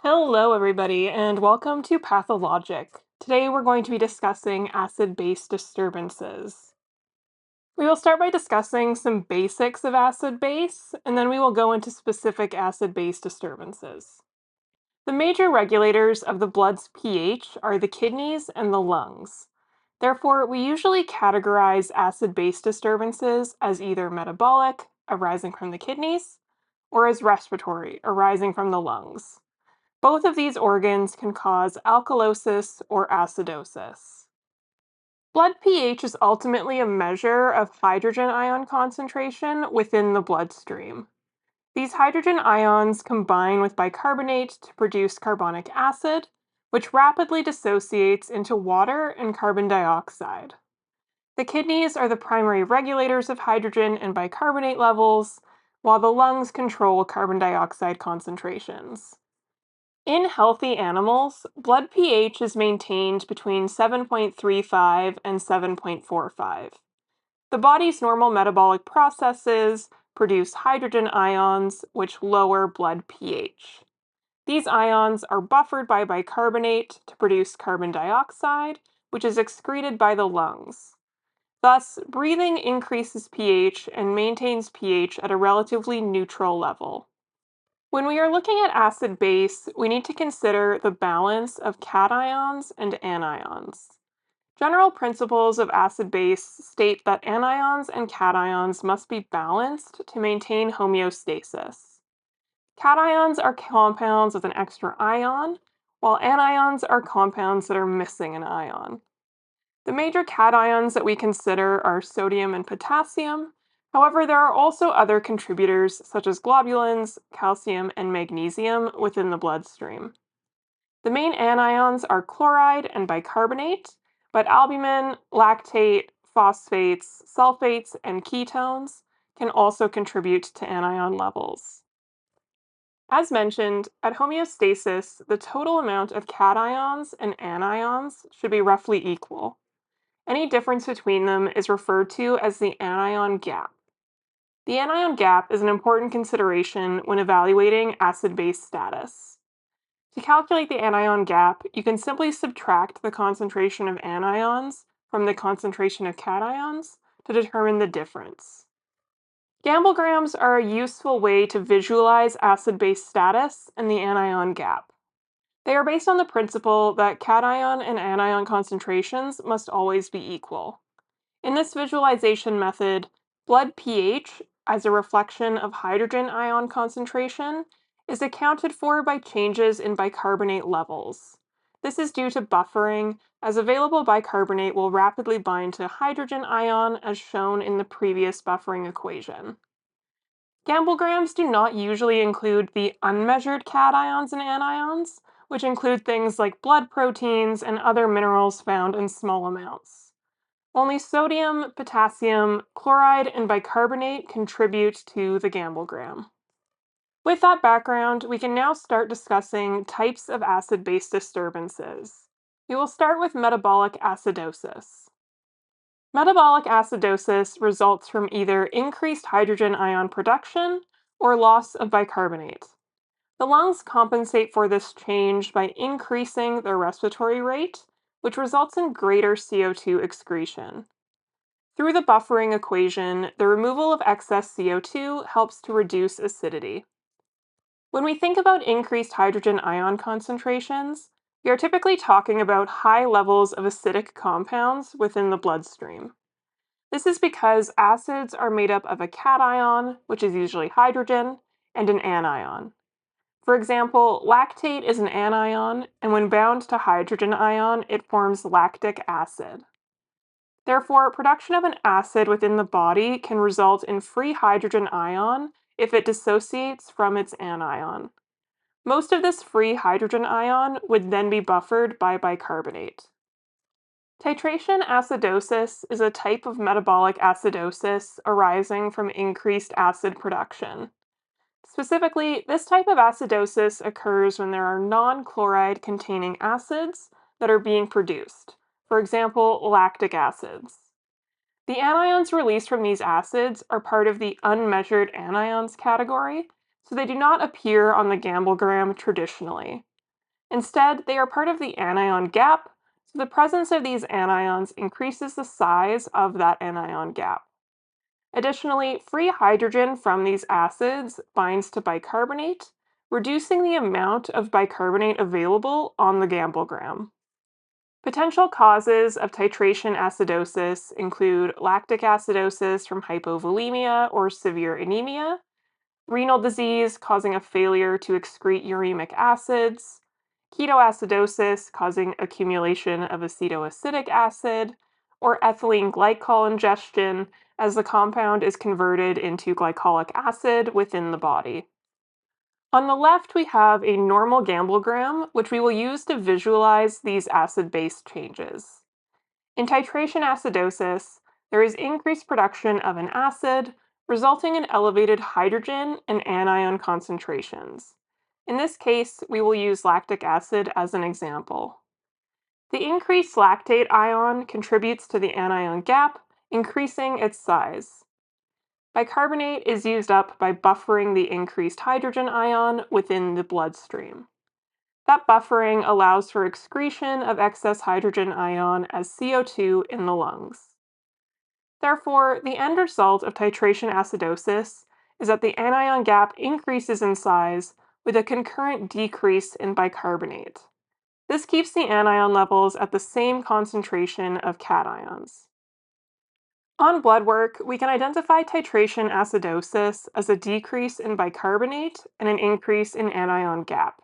Hello, everybody, and welcome to PathoLogic. Today we're going to be discussing acid-base disturbances. We will start by discussing some basics of acid-base, and then we will go into specific acid-base disturbances. The major regulators of the blood's pH are the kidneys and the lungs. Therefore, we usually categorize acid-base disturbances as either metabolic, arising from the kidneys, or as respiratory, arising from the lungs. Both of these organs can cause alkalosis or acidosis. Blood pH is ultimately a measure of hydrogen ion concentration within the bloodstream. These hydrogen ions combine with bicarbonate to produce carbonic acid, which rapidly dissociates into water and carbon dioxide. The kidneys are the primary regulators of hydrogen and bicarbonate levels, while the lungs control carbon dioxide concentrations. In healthy animals, blood pH is maintained between 7.35 and 7.45. The body's normal metabolic processes produce hydrogen ions, which lower blood pH. These ions are buffered by bicarbonate to produce carbon dioxide, which is excreted by the lungs. Thus, breathing increases pH and maintains pH at a relatively neutral level. When we are looking at acid-base, we need to consider the balance of cations and anions. General principles of acid-base state that anions and cations must be balanced to maintain homeostasis. Cations are compounds with an extra ion, while anions are compounds that are missing an ion. The major cations that we consider are sodium and potassium. However, there are also other contributors such as globulins, calcium, and magnesium within the bloodstream. The main anions are chloride and bicarbonate, but albumin, lactate, phosphates, sulfates, and ketones can also contribute to anion levels. As mentioned, at homeostasis, the total amount of cations and anions should be roughly equal. Any difference between them is referred to as the anion gap. The anion gap is an important consideration when evaluating acid-base status. To calculate the anion gap, you can simply subtract the concentration of anions from the concentration of cations to determine the difference. Gamblegrams are a useful way to visualize acid-base status and the anion gap. They are based on the principle that cation and anion concentrations must always be equal. In this visualization method, blood pH, as a reflection of hydrogen ion concentration, is accounted for by changes in bicarbonate levels. This is due to buffering, as available bicarbonate will rapidly bind to hydrogen ion as shown in the previous buffering equation. Gamblegrams do not usually include the unmeasured cations and anions, which include things like blood proteins and other minerals found in small amounts. Only sodium, potassium, chloride, and bicarbonate contribute to the gamblegram. With that background, we can now start discussing types of acid-base disturbances. We will start with metabolic acidosis. Metabolic acidosis results from either increased hydrogen ion production or loss of bicarbonate. The lungs compensate for this change by increasing their respiratory rate, which results in greater CO2 excretion. Through the buffering equation, the removal of excess CO2 helps to reduce acidity. When we think about increased hydrogen ion concentrations, we are typically talking about high levels of acidic compounds within the bloodstream. This is because acids are made up of a cation, which is usually hydrogen, and an anion. For example, lactate is an anion, and when bound to hydrogen ion, it forms lactic acid. Therefore, production of an acid within the body can result in free hydrogen ion if it dissociates from its anion. Most of this free hydrogen ion would then be buffered by bicarbonate. Titration acidosis is a type of metabolic acidosis arising from increased acid production. Specifically, this type of acidosis occurs when there are non-chloride containing acids that are being produced, for example, lactic acids. The anions released from these acids are part of the unmeasured anions category, so they do not appear on the gamblegram traditionally. Instead, they are part of the anion gap, so the presence of these anions increases the size of that anion gap. Additionally, free hydrogen from these acids binds to bicarbonate, reducing the amount of bicarbonate available on the gamblegram. Potential causes of titration acidosis include lactic acidosis from hypovolemia or severe anemia, renal disease causing a failure to excrete uremic acids, ketoacidosis causing accumulation of acetoacetic acid, or ethylene glycol ingestion as the compound is converted into glycolic acid within the body. On the left, we have a normal gamblegram, which we will use to visualize these acid-base changes. In titration acidosis, there is increased production of an acid, resulting in elevated hydrogen and anion concentrations. In this case, we will use lactic acid as an example. The increased lactate ion contributes to the anion gap, increasing its size. Bicarbonate is used up by buffering the increased hydrogen ion within the bloodstream. That buffering allows for excretion of excess hydrogen ion as CO2 in the lungs. Therefore, the end result of titration acidosis is that the anion gap increases in size with a concurrent decrease in bicarbonate. This keeps the anion levels at the same concentration of cations. On blood work, we can identify titration acidosis as a decrease in bicarbonate and an increase in anion gap.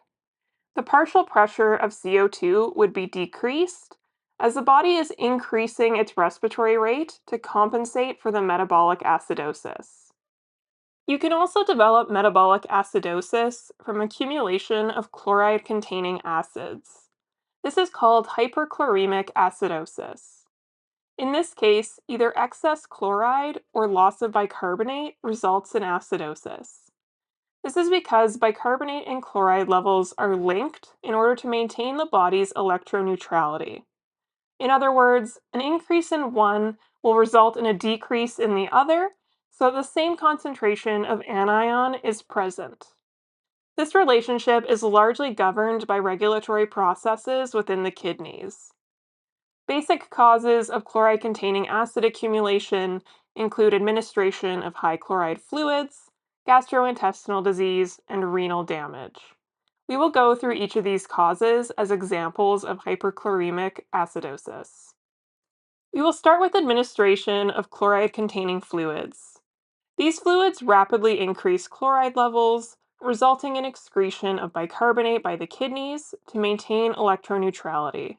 The partial pressure of CO2 would be decreased as the body is increasing its respiratory rate to compensate for the metabolic acidosis. You can also develop metabolic acidosis from accumulation of chloride-containing acids. This is called hyperchloremic acidosis. In this case, either excess chloride or loss of bicarbonate results in acidosis. This is because bicarbonate and chloride levels are linked in order to maintain the body's electroneutrality. In other words, an increase in one will result in a decrease in the other, so the same concentration of anion is present. This relationship is largely governed by regulatory processes within the kidneys. Basic causes of chloride-containing acid accumulation include administration of high chloride fluids, gastrointestinal disease, and renal damage. We will go through each of these causes as examples of hyperchloremic acidosis. We will start with administration of chloride-containing fluids. These fluids rapidly increase chloride levels, resulting in excretion of bicarbonate by the kidneys to maintain electroneutrality.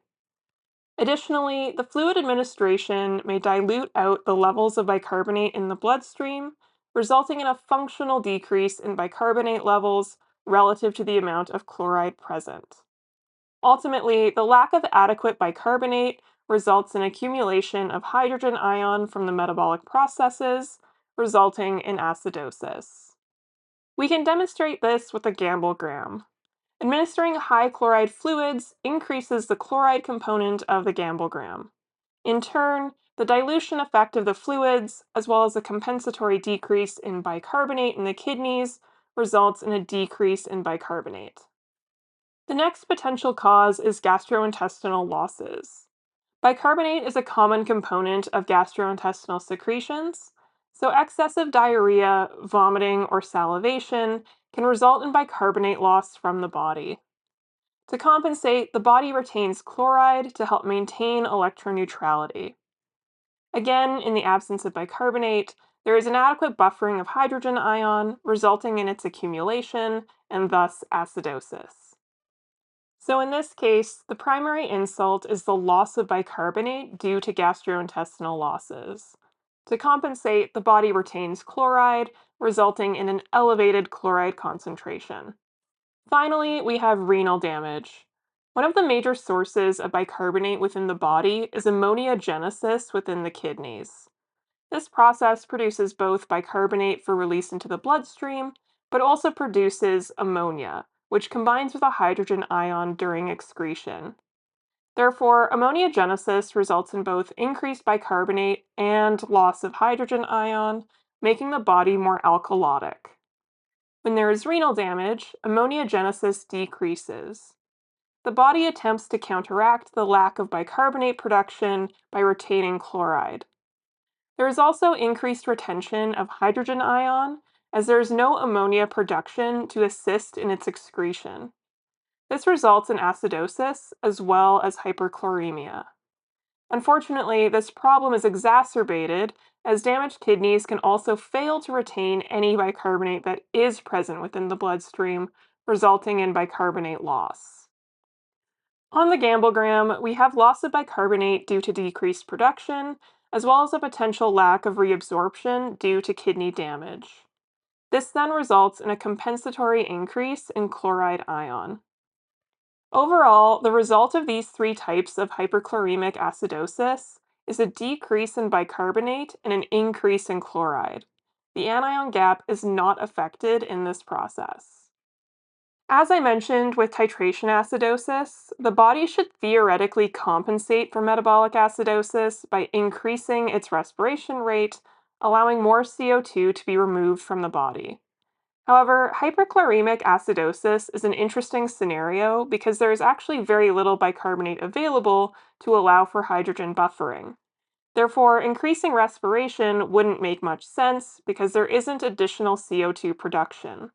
Additionally, the fluid administration may dilute out the levels of bicarbonate in the bloodstream, resulting in a functional decrease in bicarbonate levels relative to the amount of chloride present. Ultimately, the lack of adequate bicarbonate results in accumulation of hydrogen ion from the metabolic processes, resulting in acidosis. We can demonstrate this with a gamblegram. Administering high chloride fluids increases the chloride component of the gamblegram. In turn, the dilution effect of the fluids, as well as a compensatory decrease in bicarbonate in the kidneys, results in a decrease in bicarbonate. The next potential cause is gastrointestinal losses. Bicarbonate is a common component of gastrointestinal secretions, so excessive diarrhea, vomiting, or salivation can result in bicarbonate loss from the body. To compensate, the body retains chloride to help maintain electroneutrality. Again, in the absence of bicarbonate, there is inadequate buffering of hydrogen ion, resulting in its accumulation and thus acidosis. So in this case, the primary insult is the loss of bicarbonate due to gastrointestinal losses. To compensate, the body retains chloride, resulting in an elevated chloride concentration. Finally, we have renal damage. One of the major sources of bicarbonate within the body is ammoniogenesis within the kidneys. This process produces both bicarbonate for release into the bloodstream, but also produces ammonia, which combines with a hydrogen ion during excretion. Therefore, ammoniogenesis results in both increased bicarbonate and loss of hydrogen ion, making the body more alkalotic. When there is renal damage, ammoniogenesis decreases. The body attempts to counteract the lack of bicarbonate production by retaining chloride. There is also increased retention of hydrogen ion, as there is no ammonia production to assist in its excretion. This results in acidosis as well as hyperchloremia. Unfortunately, this problem is exacerbated as damaged kidneys can also fail to retain any bicarbonate that is present within the bloodstream, resulting in bicarbonate loss. On the gamblegram, we have loss of bicarbonate due to decreased production, as well as a potential lack of reabsorption due to kidney damage. This then results in a compensatory increase in chloride ion. Overall, the result of these three types of hyperchloremic acidosis is a decrease in bicarbonate and an increase in chloride. The anion gap is not affected in this process. As I mentioned with titration acidosis, the body should theoretically compensate for metabolic acidosis by increasing its respiration rate, allowing more CO2 to be removed from the body. However, hyperchloremic acidosis is an interesting scenario because there is actually very little bicarbonate available to allow for hydrogen buffering. Therefore, increasing respiration wouldn't make much sense because there isn't additional CO2 production.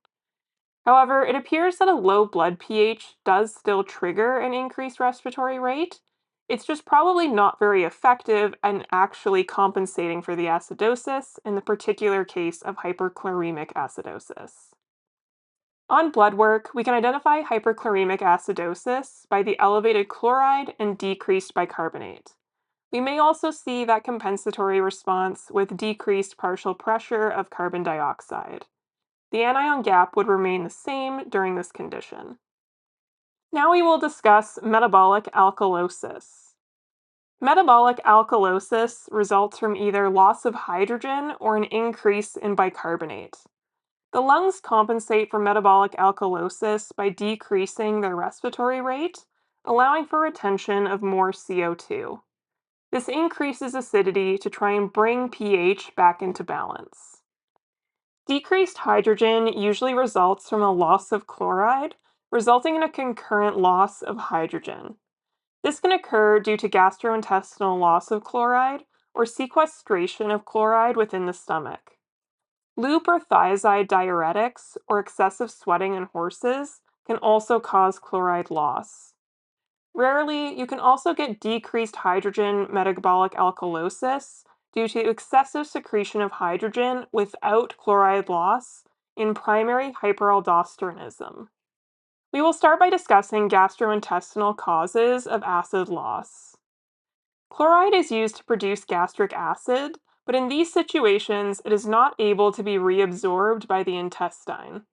However, it appears that a low blood pH does still trigger an increased respiratory rate. It's just probably not very effective in actually compensating for the acidosis in the particular case of hyperchloremic acidosis. On blood work, we can identify hyperchloremic acidosis by the elevated chloride and decreased bicarbonate. We may also see that compensatory response with decreased partial pressure of carbon dioxide. The anion gap would remain the same during this condition. Now we will discuss metabolic alkalosis. Metabolic alkalosis results from either loss of hydrogen or an increase in bicarbonate. The lungs compensate for metabolic alkalosis by decreasing their respiratory rate, allowing for retention of more CO2. This increases acidity to try and bring pH back into balance. Decreased hydrogen usually results from a loss of chloride, resulting in a concurrent loss of hydrogen. This can occur due to gastrointestinal loss of chloride or sequestration of chloride within the stomach. Loop or thiazide diuretics or excessive sweating in horses can also cause chloride loss. Rarely, you can also get decreased hydrogen metabolic alkalosis due to excessive secretion of hydrogen without chloride loss in primary hyperaldosteronism. We will start by discussing gastrointestinal causes of acid loss. Chloride is used to produce gastric acid, but in these situations, it is not able to be reabsorbed by the intestine.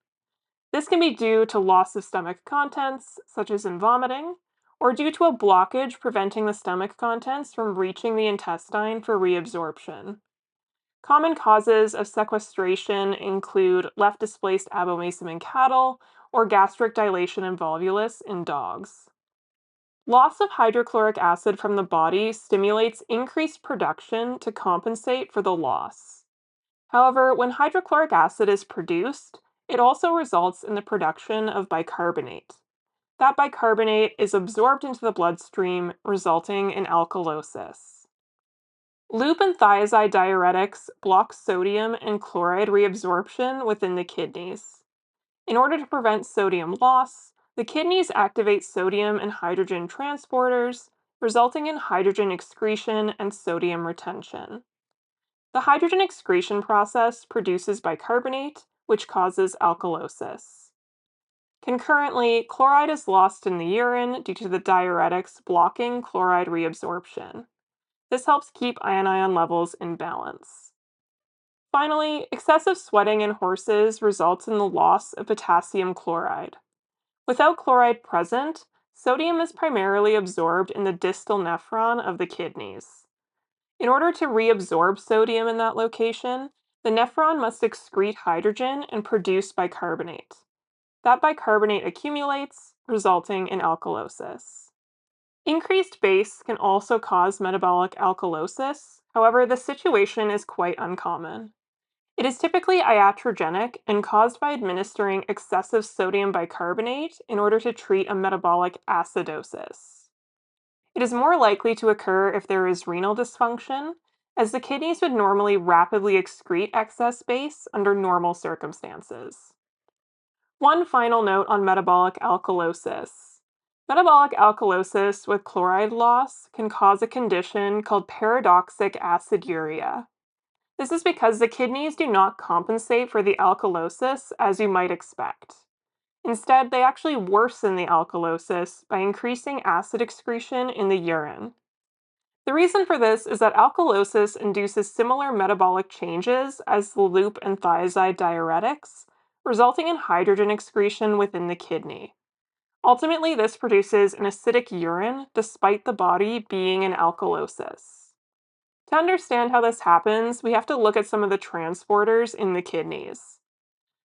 This can be due to loss of stomach contents, such as in vomiting, or due to a blockage preventing the stomach contents from reaching the intestine for reabsorption. Common causes of sequestration include left displaced abomasum in cattle or gastric dilation and volvulus in dogs. Loss of hydrochloric acid from the body stimulates increased production to compensate for the loss. However, when hydrochloric acid is produced, it also results in the production of bicarbonate. That bicarbonate is absorbed into the bloodstream, resulting in alkalosis. Loop and thiazide diuretics block sodium and chloride reabsorption within the kidneys. In order to prevent sodium loss, the kidneys activate sodium and hydrogen transporters, resulting in hydrogen excretion and sodium retention. The hydrogen excretion process produces bicarbonate, which causes alkalosis. Concurrently, chloride is lost in the urine due to the diuretics blocking chloride reabsorption. This helps keep anion levels in balance. Finally, excessive sweating in horses results in the loss of potassium chloride. Without chloride present, sodium is primarily absorbed in the distal nephron of the kidneys. In order to reabsorb sodium in that location, the nephron must excrete hydrogen and produce bicarbonate. That bicarbonate accumulates, resulting in alkalosis. Increased base can also cause metabolic alkalosis. However, the situation is quite uncommon. It is typically iatrogenic and caused by administering excessive sodium bicarbonate in order to treat a metabolic acidosis. It is more likely to occur if there is renal dysfunction, as the kidneys would normally rapidly excrete excess base under normal circumstances. One final note on metabolic alkalosis. Metabolic alkalosis with chloride loss can cause a condition called paradoxic aciduria. This is because the kidneys do not compensate for the alkalosis as you might expect. Instead, they actually worsen the alkalosis by increasing acid excretion in the urine. The reason for this is that alkalosis induces similar metabolic changes as the loop and thiazide diuretics, resulting in hydrogen excretion within the kidney. Ultimately, this produces an acidic urine despite the body being in alkalosis. To understand how this happens, we have to look at some of the transporters in the kidneys.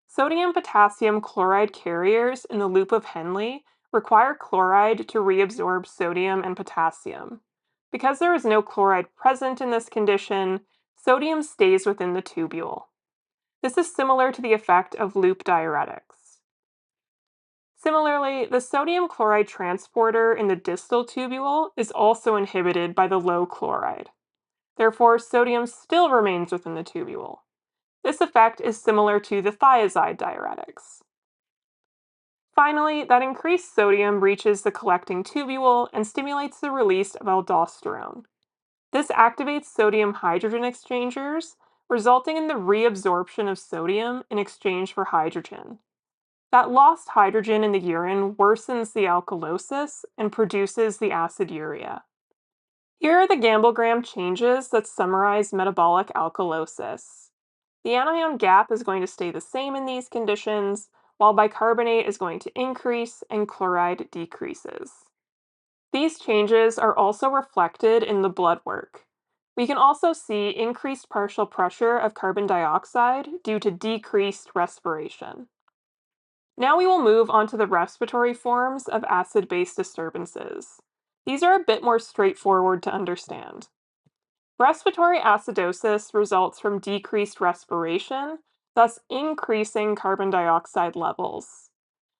Sodium-potassium chloride carriers in the loop of Henle require chloride to reabsorb sodium and potassium. Because there is no chloride present in this condition, sodium stays within the tubule. This is similar to the effect of loop diuretics. Similarly, the sodium chloride transporter in the distal tubule is also inhibited by the low chloride. Therefore, sodium still remains within the tubule. This effect is similar to the thiazide diuretics. Finally, that increased sodium reaches the collecting tubule and stimulates the release of aldosterone. This activates sodium-hydrogen exchangers, resulting in the reabsorption of sodium in exchange for hydrogen. That lost hydrogen in the urine worsens the alkalosis and produces the aciduria. Here are the Gamblegram changes that summarize metabolic alkalosis. The anion gap is going to stay the same in these conditions, while bicarbonate is going to increase and chloride decreases. These changes are also reflected in the blood work. We can also see increased partial pressure of carbon dioxide due to decreased respiration. Now we will move on to the respiratory forms of acid-base disturbances. These are a bit more straightforward to understand. Respiratory acidosis results from decreased respiration, thus increasing carbon dioxide levels.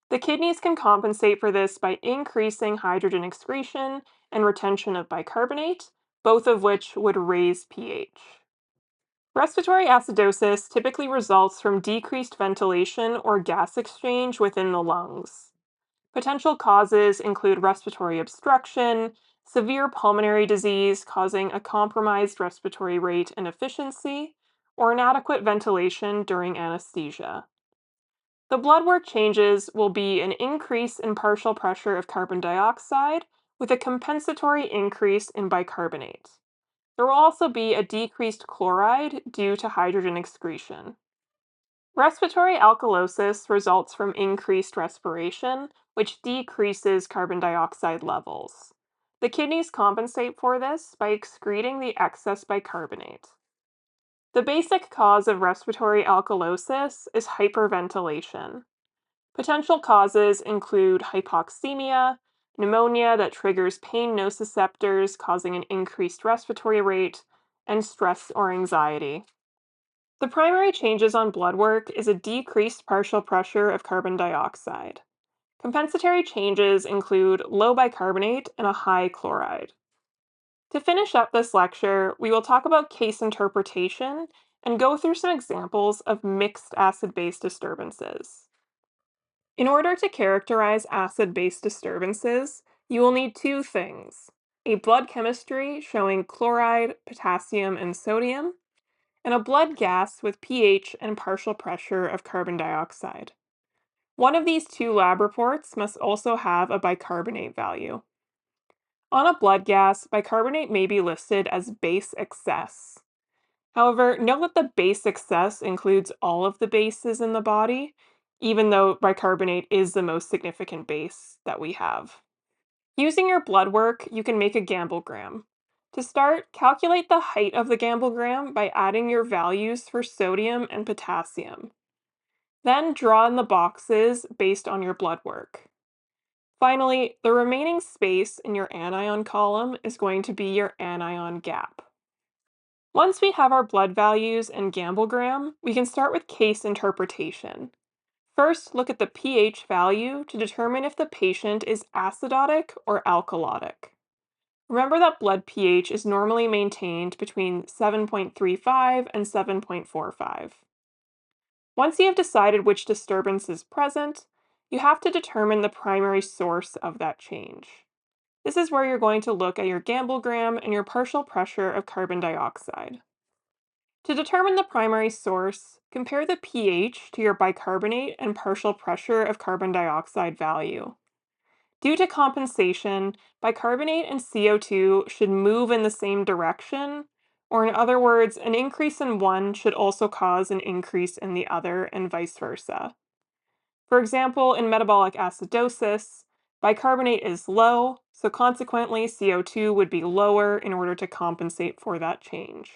The kidneys can compensate for this by increasing hydrogen excretion and retention of bicarbonate, both of which would raise pH. Respiratory acidosis typically results from decreased ventilation or gas exchange within the lungs. Potential causes include respiratory obstruction, severe pulmonary disease causing a compromised respiratory rate and efficiency, or inadequate ventilation during anesthesia. The blood work changes will be an increase in partial pressure of carbon dioxide with a compensatory increase in bicarbonate. There will also be a decreased chloride due to hydrogen excretion. Respiratory alkalosis results from increased respiration, which decreases carbon dioxide levels. The kidneys compensate for this by excreting the excess bicarbonate. The basic cause of respiratory alkalosis is hyperventilation. Potential causes include hypoxemia, pneumonia that triggers pain nociceptors, causing an increased respiratory rate, and stress or anxiety. The primary changes on blood work is a decreased partial pressure of carbon dioxide. Compensatory changes include low bicarbonate and a high chloride. To finish up this lecture, we will talk about case interpretation and go through some examples of mixed acid-base disturbances. In order to characterize acid-base disturbances, you will need two things: a blood chemistry showing chloride, potassium, and sodium, and a blood gas with pH and partial pressure of carbon dioxide. One of these two lab reports must also have a bicarbonate value. On a blood gas, bicarbonate may be listed as base excess. However, note that the base excess includes all of the bases in the body, even though bicarbonate is the most significant base that we have. Using your blood work, you can make a Gamblegram. To start, calculate the height of the Gamblegram by adding your values for sodium and potassium. Then draw in the boxes based on your blood work. Finally, the remaining space in your anion column is going to be your anion gap. Once we have our blood values and gamblegram, we can start with case interpretation. First, look at the pH value to determine if the patient is acidotic or alkalotic. Remember that blood pH is normally maintained between 7.35 and 7.45. Once you have decided which disturbance is present, you have to determine the primary source of that change. This is where you're going to look at your gamblegram and your partial pressure of carbon dioxide. To determine the primary source, compare the pH to your bicarbonate and partial pressure of carbon dioxide value. Due to compensation, bicarbonate and CO2 should move in the same direction, or in other words, an increase in one should also cause an increase in the other, and vice versa. For example, in metabolic acidosis, bicarbonate is low, so consequently CO2 would be lower in order to compensate for that change.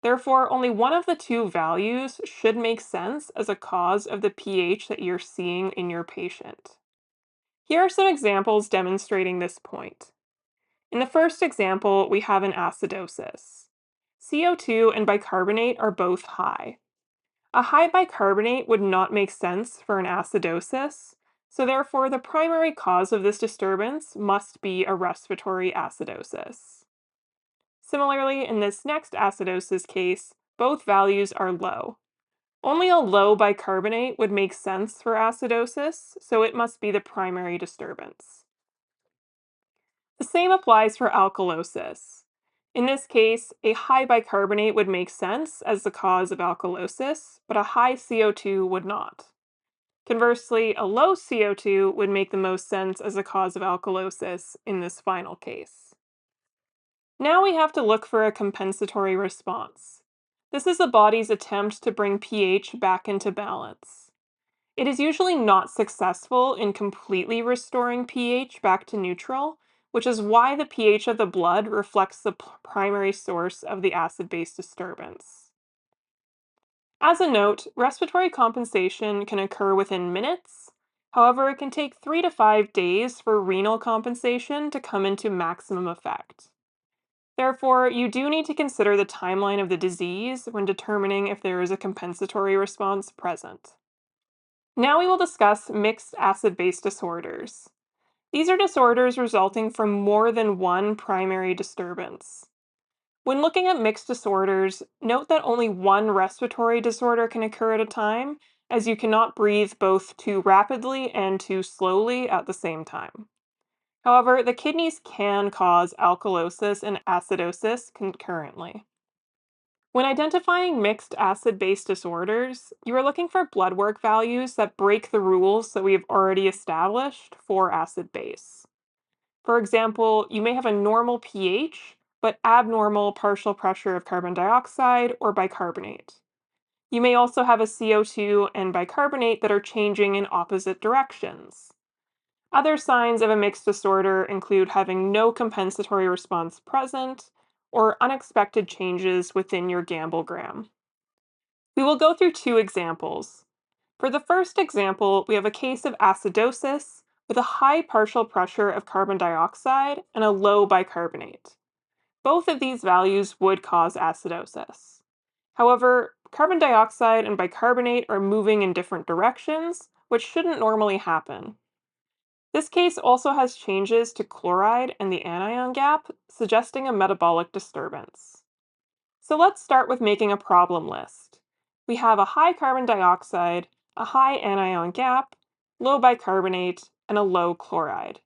Therefore, only one of the two values should make sense as a cause of the pH that you're seeing in your patient. Here are some examples demonstrating this point. In the first example, we have an acidosis. CO2 and bicarbonate are both high. A high bicarbonate would not make sense for an acidosis, so therefore the primary cause of this disturbance must be a respiratory acidosis. Similarly, in this next acidosis case, both values are low. Only a low bicarbonate would make sense for acidosis, so it must be the primary disturbance. The same applies for alkalosis. In this case, a high bicarbonate would make sense as the cause of alkalosis, but a high CO2 would not. Conversely, a low CO2 would make the most sense as a cause of alkalosis in this final case. Now we have to look for a compensatory response. This is the body's attempt to bring pH back into balance. It is usually not successful in completely restoring pH back to neutral, which is why the pH of the blood reflects the primary source of the acid-base disturbance. As a note, respiratory compensation can occur within minutes. However, it can take 3 to 5 days for renal compensation to come into maximum effect. Therefore, you do need to consider the timeline of the disease when determining if there is a compensatory response present. Now we will discuss mixed acid-base disorders. These are disorders resulting from more than one primary disturbance. When looking at mixed disorders, note that only one respiratory disorder can occur at a time, as you cannot breathe both too rapidly and too slowly at the same time. However, the kidneys can cause alkalosis and acidosis concurrently. When identifying mixed acid-base disorders, you are looking for blood work values that break the rules that we have already established for acid-base. For example, you may have a normal pH, but abnormal partial pressure of carbon dioxide or bicarbonate. You may also have a CO2 and bicarbonate that are changing in opposite directions. Other signs of a mixed disorder include having no compensatory response present or unexpected changes within your gamblegram. We will go through two examples. For the first example, we have a case of acidosis with a high partial pressure of carbon dioxide and a low bicarbonate. Both of these values would cause acidosis. However, carbon dioxide and bicarbonate are moving in different directions, which shouldn't normally happen. This case also has changes to chloride and the anion gap, suggesting a metabolic disturbance. So let's start with making a problem list. We have a high carbon dioxide, a high anion gap, low bicarbonate, and a low chloride.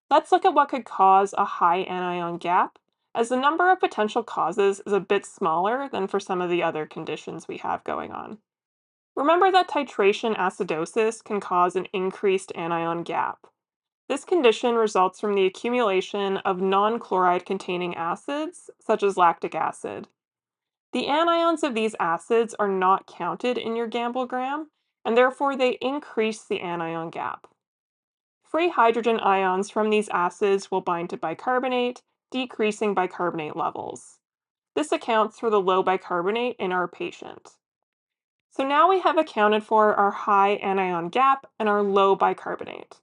Let's look at what could cause a high anion gap, as the number of potential causes is a bit smaller than for some of the other conditions we have going on. Remember that titration acidosis can cause an increased anion gap. This condition results from the accumulation of non-chloride containing acids, such as lactic acid. The anions of these acids are not counted in your gamblegram, and therefore they increase the anion gap. Free hydrogen ions from these acids will bind to bicarbonate, decreasing bicarbonate levels. This accounts for the low bicarbonate in our patient. So now we have accounted for our high anion gap and our low bicarbonate.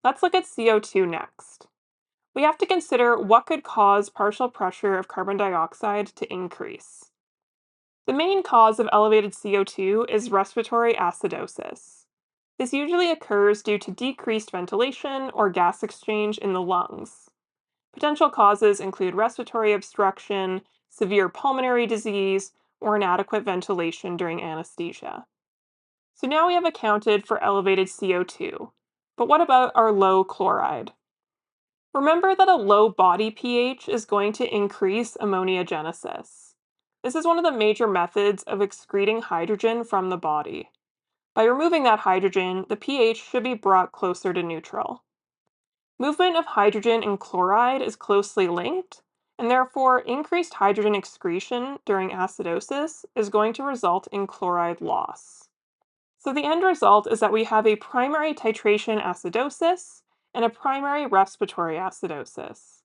Let's look at CO2 next. we have to consider what could cause partial pressure of carbon dioxide to increase. The main cause of elevated CO2 is respiratory acidosis. This usually occurs due to decreased ventilation or gas exchange in the lungs. Potential causes include respiratory obstruction, severe pulmonary disease, or inadequate ventilation during anesthesia. So now we have accounted for elevated CO2. But what about our low chloride? Remember that a low body pH is going to increase ammoniogenesis. This is one of the major methods of excreting hydrogen from the body. By removing that hydrogen, the pH should be brought closer to neutral. Movement of hydrogen and chloride is closely linked, and therefore increased hydrogen excretion during acidosis is going to result in chloride loss. So the end result is that we have a primary titration acidosis and a primary respiratory acidosis.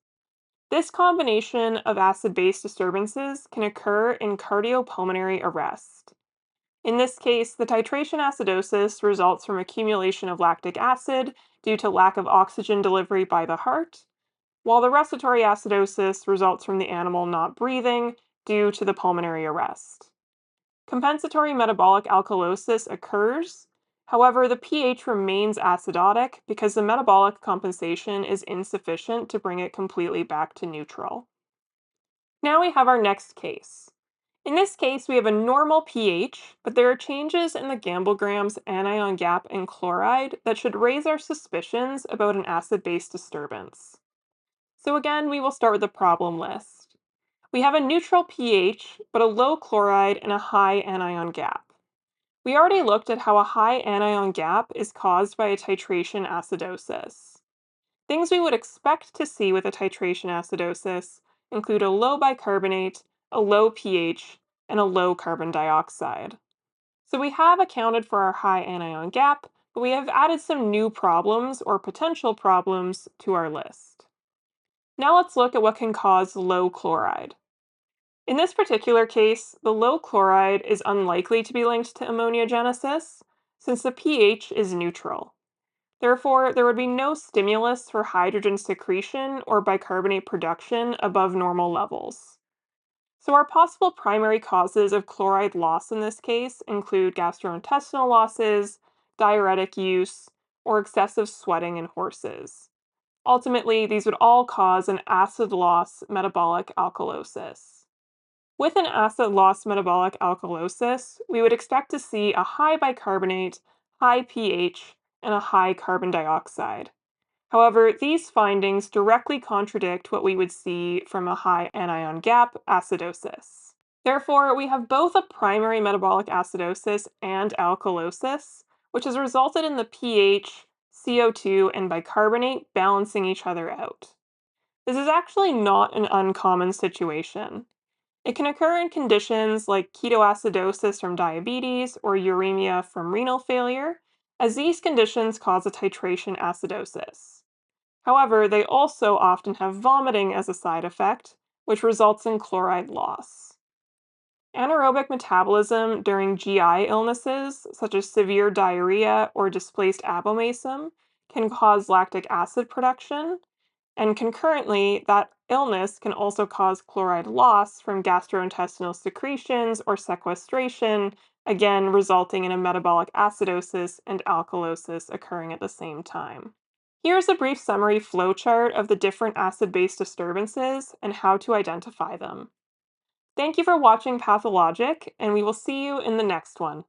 This combination of acid-base disturbances can occur in cardiopulmonary arrest. In this case, the titration acidosis results from accumulation of lactic acid due to lack of oxygen delivery by the heart, while the respiratory acidosis results from the animal not breathing due to the pulmonary arrest. Compensatory metabolic alkalosis occurs. However, the pH remains acidotic because the metabolic compensation is insufficient to bring it completely back to neutral. Now we have our next case. In this case, we have a normal pH, but there are changes in the Gamblegrams anion gap and chloride that should raise our suspicions about an acid-base disturbance. So again, we will start with the problem list. We have a neutral pH, but a low chloride and a high anion gap. We already looked at how a high anion gap is caused by a titration acidosis. Things we would expect to see with a titration acidosis include a low bicarbonate, a low pH, and a low carbon dioxide. So we have accounted for our high anion gap, but we have added some new problems or potential problems to our list. Now let's look at what can cause low chloride. In this particular case, the low chloride is unlikely to be linked to ammoniogenesis since the pH is neutral. Therefore, there would be no stimulus for hydrogen secretion or bicarbonate production above normal levels. So our possible primary causes of chloride loss in this case include gastrointestinal losses, diuretic use, or excessive sweating in horses. Ultimately, these would all cause an acid loss metabolic alkalosis. With an acid loss metabolic alkalosis, we would expect to see a high bicarbonate, high pH, and a high carbon dioxide. However, these findings directly contradict what we would see from a high anion gap acidosis. Therefore, we have both a primary metabolic acidosis and alkalosis, which has resulted in the pH, CO2, and bicarbonate balancing each other out. This is actually not an uncommon situation. It can occur in conditions like ketoacidosis from diabetes or uremia from renal failure, as these conditions cause a titration acidosis. However, they also often have vomiting as a side effect, which results in chloride loss. Anaerobic metabolism during GI illnesses, such as severe diarrhea or displaced abomasum, can cause lactic acid production, and concurrently, that illness can also cause chloride loss from gastrointestinal secretions or sequestration, again resulting in a metabolic acidosis and alkalosis occurring at the same time. Here's a brief summary flowchart of the different acid-base disturbances and how to identify them. Thank you for watching PathoLogic, and we will see you in the next one.